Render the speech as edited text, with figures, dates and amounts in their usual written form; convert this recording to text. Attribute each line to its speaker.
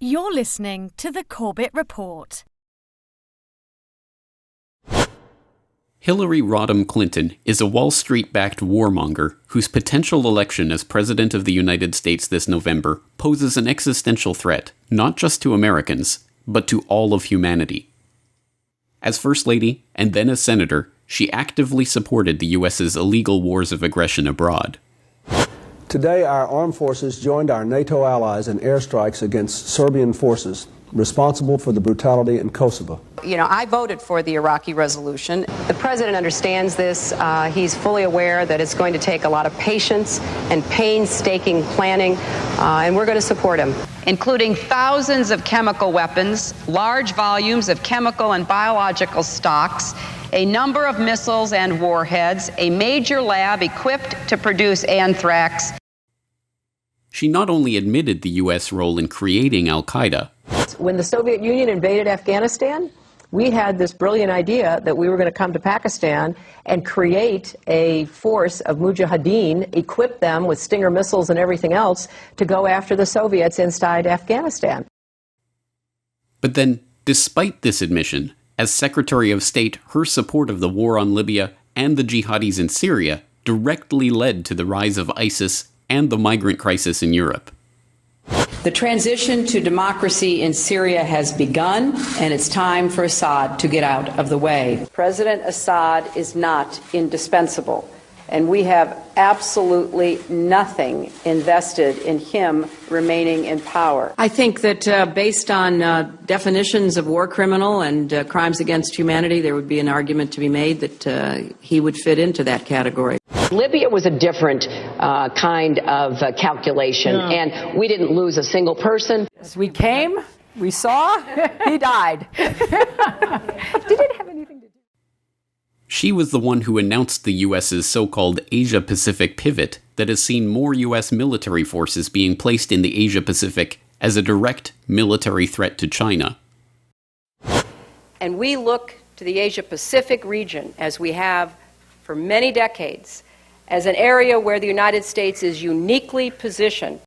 Speaker 1: You're listening to the Corbett Report.
Speaker 2: Hillary Rodham Clinton is a Wall Street-backed warmonger whose potential election as President of the United States this November poses an existential threat, not just to Americans, but to all of humanity. As First Lady, and then as Senator, she actively supported the U.S.'s illegal wars of aggression abroad.
Speaker 3: Today, our armed forces joined our NATO allies in airstrikes against Serbian forces responsible for the brutality in Kosovo.
Speaker 4: You know, I voted for the Iraqi resolution. The president understands this. He's fully aware that it's going to take a lot of patience and painstaking planning, and we're going to support him.
Speaker 5: Including thousands of chemical weapons, large volumes of chemical and biological stocks, a number of missiles and warheads, a major lab equipped to produce anthrax.
Speaker 2: She not only admitted the U.S. role in creating al-Qaeda.
Speaker 4: When the Soviet Union invaded Afghanistan, we had this brilliant idea that we were going to come to Pakistan and create a force of mujahideen, equip them with Stinger missiles and everything else to go after the Soviets inside Afghanistan.
Speaker 2: But then, despite this admission, as Secretary of State, her support of the war on Libya and the jihadis in Syria directly led to the rise of ISIS and the migrant crisis in Europe.
Speaker 6: The transition to democracy in Syria has begun, and it's time for Assad to get out of the way.
Speaker 4: President Assad is not indispensable, and we have absolutely nothing invested in him remaining in power.
Speaker 6: I think that based on definitions of war criminal and crimes against humanity, there would be an argument to be made that he would fit into that category.
Speaker 4: Libya was a different kind of calculation, and we didn't lose a single person.
Speaker 7: We came, we saw, he died. Did it have anything to do?
Speaker 2: She was the one who announced the U.S.'s so-called Asia-Pacific pivot that has seen more U.S. military forces being placed in the Asia-Pacific as a direct military threat to China.
Speaker 4: And we look to the Asia-Pacific region, as we have for many decades, as an area where the United States is uniquely positioned